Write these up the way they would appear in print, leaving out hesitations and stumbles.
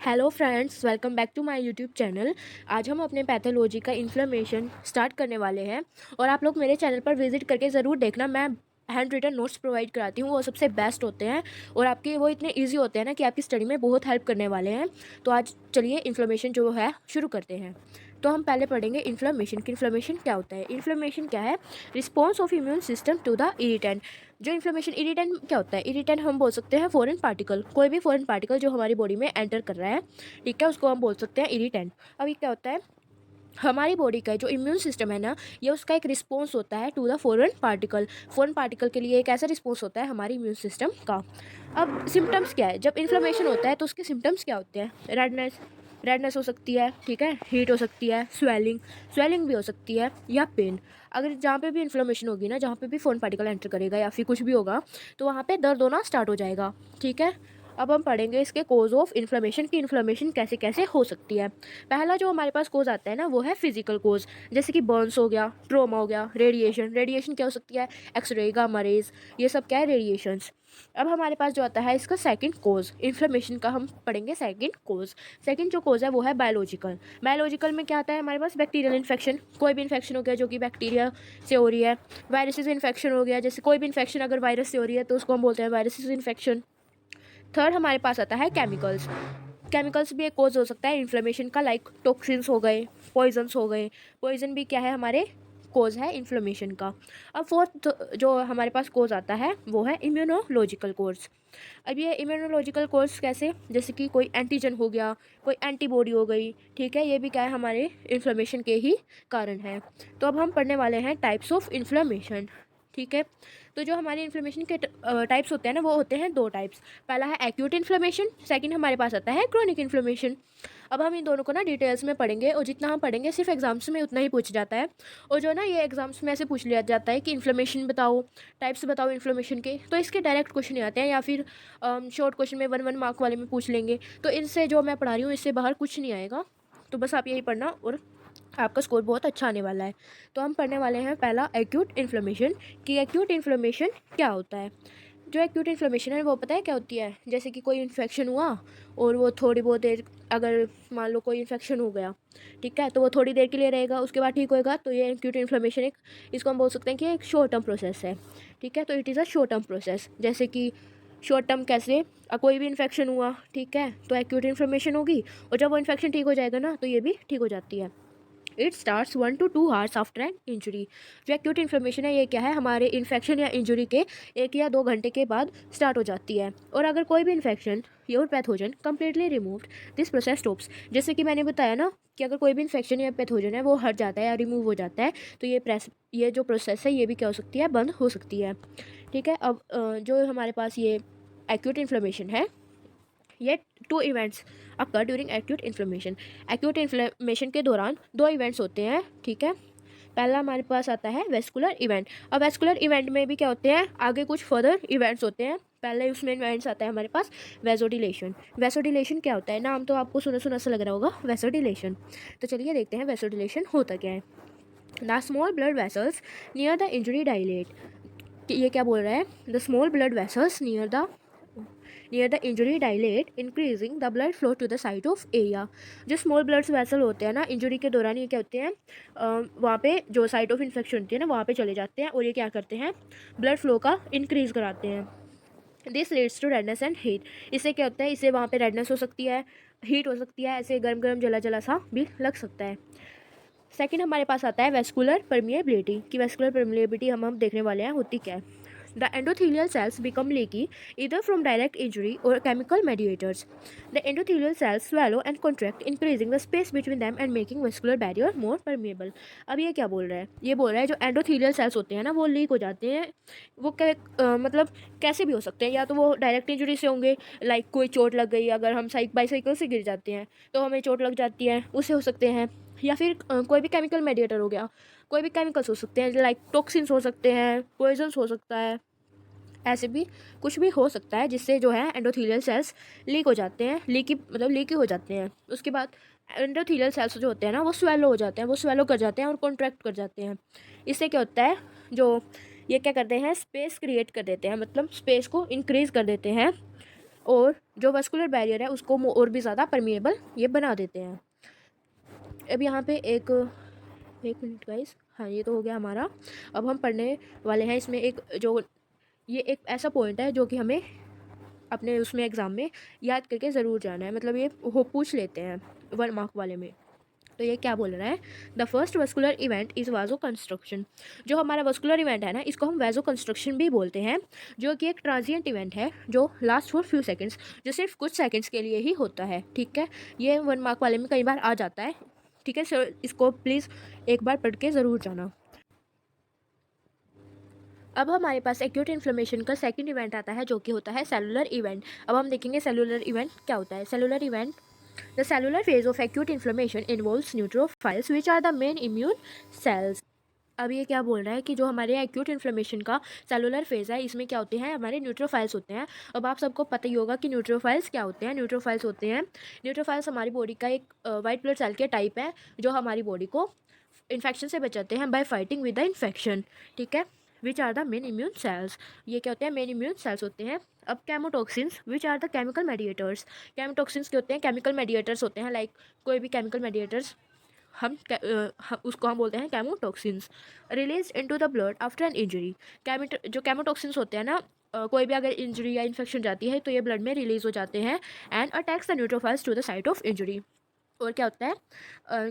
Hello friends, welcome back to my YouTube channel. आज हम अपने पैथोलॉजी का इन्फ्लेमेशन स्टार्ट करने वाले हैं और आप लोग मेरे चैनल पर विजिट करके ज़रूर देखना। मैं हैंड रिटन नोट्स प्रोवाइड कराती हूँ, वो सबसे बेस्ट होते हैं और आपके वो इतने इजी होते हैं ना कि आपकी स्टडी में बहुत हेल्प करने वाले हैं। तो आज चलिए इन्फ्लेमेशन जो है शुरू करते हैं। तो हम पहले पढ़ेंगे इन्फ्लेमेशन कि इन्फ्लेमेशन क्या होता है। इन्फ्लेमेशन क्या है? Response of immune system to the irritant. जो इन्फ्लेमेशन, इरिटेंट क्या होता है? इरिटेंट हम बोल सकते हैं फॉरेन पार्टिकल, कोई भी फॉरेन पार्टिकल जो हमारी बॉडी में एंटर कर रहा है, ठीक है, उसको हम बोल सकते हैं इरिटेंट। अब ये क्या होता है? हमारी बॉडी का जो इम्यून सिस्टम है ना, ये उसका एक रिस्पॉन्स होता है to the foreign particle. Foreign particle के लिए एक ऐसा रिस्पॉन्स होता है हमारी इम्यून सिस्टम का। अब सिम्टम्स क्या है? जब इन्फ्लेमेशन होता है तो उसके सिम्टम्स क्या होते हैं? रेडनेस, रेडनेस हो सकती है, ठीक है, हीट हो सकती है, स्वेलिंग, स्वेलिंग भी हो सकती है, या पेन। अगर जहाँ पे भी इन्फ्लेमेशन होगी ना, जहाँ पे भी फॉरेन पार्टिकल एंटर करेगा या फिर कुछ भी होगा, तो वहाँ पे दर्द होना स्टार्ट हो जाएगा, ठीक है। अब हम पढ़ेंगे इसके कोज ऑफ इन्फ्लेमेशन की इन्फ्लेमेशन कैसे कैसे हो सकती है। पहला जो हमारे पास कोज आता है ना, वो है फिजिकल कोज, जैसे कि बर्न्स हो गया, ट्रोमा हो गया, रेडिएशन। रेडिएशन क्या हो सकती है? एक्सरे, गामा रेज, ये सब क्या है? रेडिएशंस। अब हमारे पास जो आता है इसका सेकंड कोज इन्फ्लेमेशन का, हम पढ़ेंगे सेकंड कोज। सेकंड जो कोज है वो है बायोलॉजिकल। बायोलॉजिकल में क्या आता है हमारे पास? बैक्टीरियल इन्फेक्शन, कोई भी इन्फेक्शन हो गया जो कि बैक्टीरिया से हो रही है। वायरसेस इन्फेक्शन हो गया, जैसे कोई भी इन्फेक्शन अगर वायरस से हो रही है तो उसको हम बोलते हैं वायरसेस इन्फेक्शन। थर्ड हमारे पास आता है केमिकल्स। केमिकल्स भी एक कोज हो सकता है इन्फ्लेमेशन का, लाइक टॉक्सिन्स हो गए, पॉइजन्स हो गए। पॉइजन भी क्या है? हमारे कोज है इन्फ्लेमेशन का। अब फोर्थ जो हमारे पास कोज आता है वो है इम्यूनोलॉजिकल कोर्स। अब ये इम्यूनोलॉजिकल कोर्स कैसे? जैसे कि कोई एंटीजन हो गया, कोई एंटीबॉडी हो गई, ठीक है, ये भी क्या है? हमारे इन्फ्लेमेशन के ही कारण है। तो अब हम पढ़ने वाले हैं टाइप्स ऑफ इन्फ्लेमेशन, ठीक है। तो जो हमारे इन्फ्लेमेशन के टाइप्स होते हैं ना, वो होते हैं दो टाइप्स। पहला है एक्यूट इन्फ्लेमेशन, सेकंड हमारे पास आता है क्रोनिक इन्फ्लेमेशन। अब हम इन दोनों को ना डिटेल्स में पढ़ेंगे और जितना हम पढ़ेंगे सिर्फ एग्जाम्स में उतना ही पूछ जाता है। और जो ना ये एग्जाम्स में ऐसे पूछ लिया जाता है कि इन्फ्लेमेशन बताओ, टाइप्स बताओ इन्फ्लेमेशन के, तो इसके डायरेक्ट क्वेश्चन नहीं आते हैं, या फिर शॉर्ट क्वेश्चन में 1 1 मार्क वाले में पूछ लेंगे। तो इनसे जो मैं पढ़ा रही हूँ इससे बाहर कुछ नहीं आएगा। तो बस आप यही पढ़ना और आपका स्कोर बहुत अच्छा आने वाला है। तो हम पढ़ने वाले हैं पहला एक्यूट इन्फ्लेमेशन कि एक्यूट इन्फ्लेमेशन क्या होता है। जो एक्यूट इन्फ्लेमेशन है वो पता है क्या होती है? जैसे कि कोई इन्फेक्शन हुआ और वो थोड़ी बहुत देर, अगर मान लो कोई इन्फेक्शन हो गया, ठीक है, तो वो थोड़ी देर के लिए रहेगा, उसके बाद ठीक होएगा। तो ये एक्यूट इन्फ्लेमेशन एक, इसको हम बोल सकते हैं कि एक शॉर्ट टर्म प्रोसेस है, ठीक है। तो it is a short term process. जैसे कि शॉर्ट टर्म कैसे? कोई भी इन्फेक्शन हुआ, ठीक है, तो एक्यूट इन्फ्लेमेशन होगी और जब वो इन्फेक्शन ठीक हो जाएगा ना, तो ये भी ठीक हो जाती है। It starts 1 to 2 hours after an injury. जो एक्यूट इन्फ्लेमेशन है ये क्या है? हमारे इन्फेक्शन या इंजरी के 1 या 2 घंटे के बाद स्टार्ट हो जाती है। और अगर कोई भी infection your pathogen completely removed, this process stops. जैसे कि मैंने बताया ना कि अगर कोई भी इन्फेक्शन या पैथोजन है वो हट जाता है या रिमूव हो जाता है, तो ये जो प्रोसेस है ये भी क्या हो सकती है? बंद हो सकती है, ठीक है। अब जो हमारे पास ये एक्यूट इन्फ्लेमेशन है, ये 2 इवेंट्स अकर during acute inflammation. Acute inflammation के दौरान 2 इवेंट्स होते हैं, ठीक है। पहला हमारे पास आता है वेस्कुलर इवेंट। अब वेस्कुलर इवेंट में भी क्या होते हैं? आगे कुछ फर्दर इवेंट्स होते हैं। पहले उसमें इवेंट्स आता है हमारे पास वेसोडिलेशन। वेसोडिलेशन क्या होता है? नाम तो आपको सुना सुना सा लग रहा होगा, वेसोडिलेशन। तो चलिए देखते हैं वेसोडिलेशन होता क्या है। The small blood vessels near the injury dilate. ये क्या बोल रहा है? The small blood vessels near the injury dilate, increasing the blood flow to the side of area. जो स्मॉल ब्लड वेसल होते हैं ना इंजरी के दौरान, ये क्या होते हैं? वहाँ पे जो साइट ऑफ इन्फेक्शन होती है ना, वहाँ पे चले जाते हैं और ये क्या करते हैं? ब्लड फ्लो का इंक्रीज कराते हैं। This leads to redness and heat. इससे क्या होता है? इससे वहाँ पे रेडनेस हो सकती है, हीट हो सकती है, ऐसे गर्म गर्म जला जला सा भी लग सकता है। सेकंड हमारे पास आता है वेस्कुलर परमिएबिलिटी कि वेस्कुलर परमिएबिलिटी हम देखने वाले हैं होती क्या है। The endothelial cells become leaky either from direct injury or chemical mediators. The endothelial cells swallow and contract, increasing the space between them and making vascular barrier more permeable. अब ये क्या बोल रहा है? ये बोल रहा है जो एंडोथीलियल सेल्स होते हैं ना, वो लीक हो जाते हैं। वो मतलब कैसे भी हो सकते हैं? या तो वो डायरेक्ट इंजरी से होंगे, लाइक कोई चोट लग गई, अगर हम बाईसाइकिल से गिर जाते हैं तो हमें चोट लग जाती है, उससे हो सकते हैं। या फिर कोई भी केमिकल मेडिएटर हो गया, कोई भी केमिकल्स हो सकते हैं, लाइक टॉक्सिन्स हो सकते हैं, पॉइजन्स हो सकता है, ऐसे भी कुछ भी हो सकता है जिससे जो है एंडोथीलियल सेल्स लीक हो जाते हैं, लीकी हो जाते हैं। उसके बाद एंडोथीलियल सेल्स जो होते हैं ना, वो स्वेलो हो जाते हैं, वो स्वेलो कर जाते हैं और कॉन्ट्रैक्ट कर जाते हैं। इससे क्या होता है? जो ये क्या करते हैं? स्पेस क्रिएट कर देते हैं, मतलब स्पेस को इंक्रीज कर देते हैं और जो वस्कुलर बैरियर है उसको और भी ज़्यादा परमिएबल ये बना देते हैं। अब यहाँ पे एक मिनट गाइस, हाँ ये तो हो गया हमारा। अब हम पढ़ने वाले हैं इसमें ये एक ऐसा पॉइंट है जो कि हमें अपने उसमें एग्ज़ाम में याद करके ज़रूर जाना है, मतलब ये वो पूछ लेते हैं 1 मार्क वाले में। तो ये क्या बोल रहा है, the first vascular event is vasoconstriction. जो हमारा वस्कुलर इवेंट है ना, इसको हम वाजो कंस्ट्रक्शन भी बोलते हैं, जो कि एक ट्रांजिएंट इवेंट है जो लास्ट फॉर फ्यू सेकंड्स, जो सिर्फ कुछ सेकंड्स के लिए ही होता है। ठीक है, ये 1 मार्क वाले में कई बार आ जाता है। ठीक है सर, इसको प्लीज़ एक बार पढ़ के ज़रूर जाना। अब हमारे पास एक्यूट इन्फ्लेमेशन का सेकंड इवेंट आता है जो कि होता है सेलुलर इवेंट। अब हम देखेंगे सेलुलर इवेंट क्या होता है। Cellular event, the cellular phase of acute inflammation involves neutrophils which are the main immune cells. अब ये क्या बोल रहा है कि जो हमारे एक्यूट इन्फ्लेमेशन का सेलुलर फेज है, इसमें क्या होते हैं, हमारे न्यूट्रोफाइल्स होते हैं। अब आप सबको पता ही होगा कि न्यूट्रोफाइल्स क्या होते हैं। न्यूट्रोफाइल्स हमारी बॉडी का एक वाइट ब्लड सेल के टाइप है जो हमारी बॉडी को इन्फेक्शन से बचाते हैं by fighting with the infection. ठीक है, which are the main immune cells, ये क्या होते हैं, मेन इम्यून सेल्स होते हैं। अब chemotoxins which are the chemical mediators. Chemotoxins के होते हैं केमिकल मेडिएटर्स होते हैं, लाइक कोई भी केमिकल मेडिएटर्स उसको हम बोलते हैं chemotoxins. Release into the blood after an injury. जो केमोटॉक्सिन्स होते हैं ना, कोई भी अगर इंजरी या इन्फेक्शन जाती है तो ये ब्लड में रिलीज हो जाते हैं and attacks the neutrophils to the site of injury. और क्या होता है,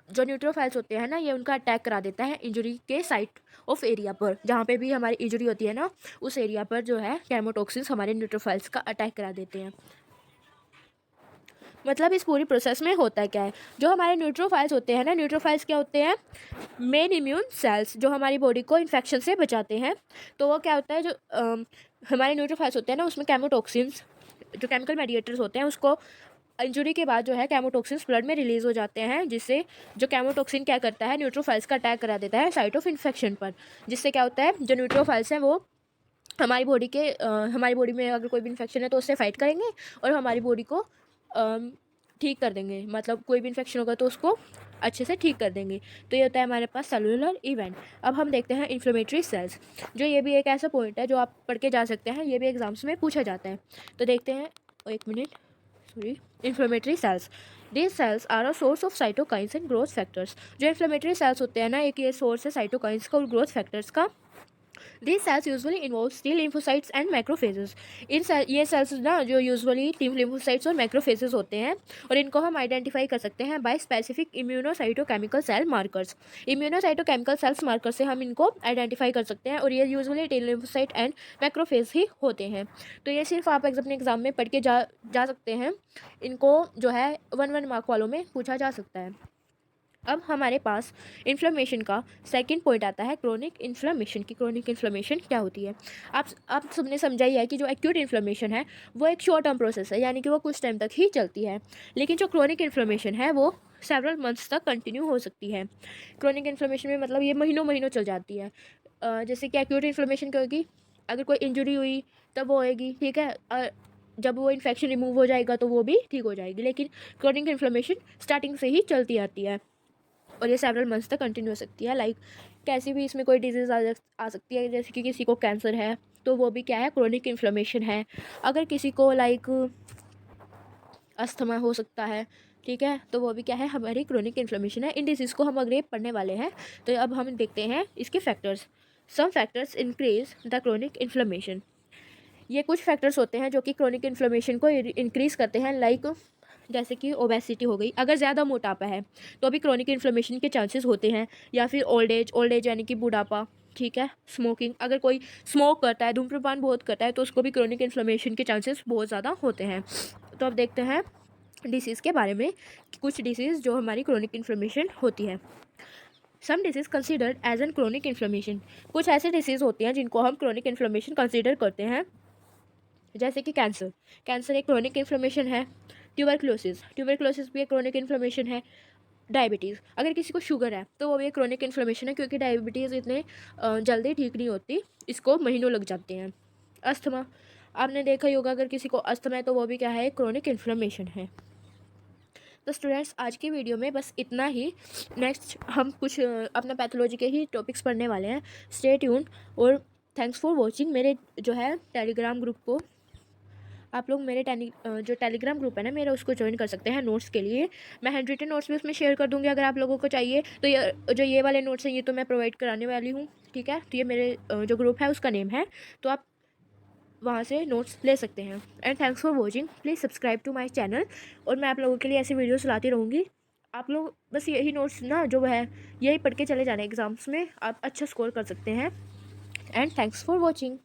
जो न्यूट्रोफाइल्स होते हैं ना, ये उनका अटैक करा देता है इंजरी के साइट ऑफ एरिया पर, जहाँ पे भी हमारी इंजरी होती है ना, उस एरिया पर जो है केमोटॉक्सिन्स हमारे न्यूट्रोफाइल्स का अटैक करा देते हैं। मतलब इस पूरी प्रोसेस में होता क्या है, जो हमारे न्यूट्रोफाइल्स होते हैं ना, न्यूट्रोफाइल्स क्या होते हैं, मेन इम्यून सेल्स जो हमारी बॉडी को इन्फेक्शन से बचाते हैं। तो वो क्या होता है, जो हमारे न्यूट्रोफाइल्स होते हैं ना, उसमें केमोटॉक्सिन्स जो केमिकल मेडिएटर्स होते हैं, उसको इंजरी के बाद जो है केमोटॉक्सिन्स ब्लड में रिलीज हो जाते हैं, जिससे जो केमोटॉक्सिन क्या करता है, न्यूट्रोफाइल्स का अटैक करा देता है साइट ऑफ इन्फेक्शन पर, जिससे क्या होता है, जो न्यूट्रोफाइल्स हैं वो हमारी बॉडी में अगर कोई भी इन्फेक्शन है तो उससे फाइट करेंगे और हमारी बॉडी को ठीक कर देंगे, मतलब कोई भी इन्फेक्शन होगा तो उसको अच्छे से ठीक कर देंगे। तो ये होता है हमारे पास सेलुलर इवेंट। अब हम देखते हैं इन्फ्लेमेटरी सेल्स, जो ये भी एक ऐसा पॉइंट है जो आप पढ़ के जा सकते हैं, ये भी एग्जाम्स में पूछा जाता है। तो देखते हैं, एक minute, sorry. Inflammatory cells, these cells are a source of cytokines and growth factors. जो इन्फ्लेमेटरी सेल्स होते हैं ना, एक ये सोर्स है साइटोकाइंस का और ग्रोथ फैक्टर्स का। These cells usually involve T lymphocytes and macrophages. ये सेल्स ना जो यूजुअली T lymphocytes और macrophages होते हैं, और इनको हम आइडेंटिफाई कर सकते हैं by specific immunocytochemical cell markers. Immunocytochemical cells marker से हम इनको आइडेंटिफाई कर सकते हैं, और ये usually T lymphocyte and macrophage ही होते हैं। तो ये सिर्फ आप अपने एग्जाम में पढ़ के जा सकते हैं, इनको जो है 1 मार्क वालों में पूछा जा सकता है। अब हमारे पास इन्फ्लेमेशन का सेकंड पॉइंट आता है क्रोनिक इन्फ्लेमेशन की। क्रोनिक इन्फ्लेमेशन क्या होती है, आप सबने समझा ही है कि जो एक्यूट इन्फ्लेमेशन है वो एक शॉर्ट टर्म प्रोसेस है, यानी कि वो कुछ टाइम तक ही चलती है, लेकिन जो क्रोनिक इन्फ्लेमेशन है वो सेवरल मंथ्स तक कंटिन्यू हो सकती है। क्रोनिक इन्फ्लेमेशन में मतलब ये महीनों महीनों चल जाती है। जैसे कि एक्यूट इन्फ्लेमेशन क्या होगी, अगर कोई इंजरी हुई तब वो होएगी, ठीक है, जब वो इन्फेक्शन रिमूव हो जाएगा तो वो भी ठीक हो जाएगी, लेकिन क्रोनिक इन्फ्लेमेशन स्टार्टिंग से ही चलती आती है और ये सेवरल मंथ्स तक कंटिन्यू हो सकती है। लाइक कैसी भी इसमें कोई डिजीज़ आ सकती है, जैसे कि किसी को कैंसर है तो वो भी क्या है, क्रोनिक इन्फ्लेमेशन है। अगर किसी को लाइक अस्थमा हो सकता है, ठीक है, तो वो भी क्या है, हमारी क्रोनिक इन्फ्लेमेशन है। इन डिजीज़ को हम अगले पढ़ने वाले हैं। तो अब हम देखते हैं इसके factors. Some factors increase the chronic inflammation. ये कुछ फैक्टर्स होते हैं जो कि क्रोनिक इन्फ्लेमेशन को इंक्रीज़ करते हैं, लाइक जैसे कि ओबेसिटी हो गई, अगर ज़्यादा मोटापा है तो भी क्रोनिक इन्फ्लेमेशन के चांसेस होते हैं, या फिर ओल्ड एज यानी कि बुढ़ापा, ठीक है। स्मोकिंग, अगर कोई स्मोक करता है, धूम्रपान बहुत करता है, तो उसको भी क्रोनिक इन्फ्लेमेशन के चांसेस बहुत ज़्यादा होते हैं। तो अब देखते हैं डिसीज़ के बारे में कि कुछ डिसीज़ जो हमारी क्रोनिक इन्फ्लेमेशन होती है। Some disease considered as an chronic inflammation, कुछ ऐसे डिसीज़ होते हैं जिनको हम क्रोनिक इन्फ्लेमेशन कंसिडर करते हैं, जैसे कि कैंसर एक क्रोनिक इन्फ्लेमेशन है। ट्यूबरक्लोसिस भी एक क्रोनिक इन्फ्लेमेशन है। डायबिटीज़, अगर किसी को शुगर है तो वो भी एक क्रोनिक इन्फ्लेमेशन है, क्योंकि डायबिटीज़ इतने जल्दी ठीक नहीं होती, इसको महीनों लग जाते हैं। अस्थमा, आपने देखा ही होगा, अगर किसी को अस्थमा है तो वो भी क्या है, क्रोनिक इन्फ्लेमेशन है। तो स्टूडेंट्स, आज की वीडियो में बस इतना ही। नेक्स्ट हम कुछ अपना पैथोलॉजी के ही टॉपिक्स पढ़ने वाले हैं। स्टे ट्यून, और थैंक्स फॉर वॉचिंग। मेरे जो है टेलीग्राम ग्रुप को आप लोग मेरे जो टेलीग्राम ग्रुप है ना मेरा, उसको ज्वाइन कर सकते हैं नोट्स के लिए। मैं हैंड रिटन नोट्स भी उसमें शेयर कर दूँगी अगर आप लोगों को चाहिए। तो ये वाले नोट्स हैं ये तो मैं प्रोवाइड कराने वाली हूँ, ठीक है। तो ये मेरे जो ग्रुप है उसका नेम है, तो आप वहाँ से नोट्स ले सकते हैं। And thanks for watching, please subscribe to my channel. और मैं आप लोगों के लिए ऐसी वीडियोस लाती रहूँगी। आप लोग बस यही नोट्स ना जो है यही पढ़ के चले जाना, एग्ज़ाम्स में आप अच्छा स्कोर कर सकते हैं। And thanks for watching.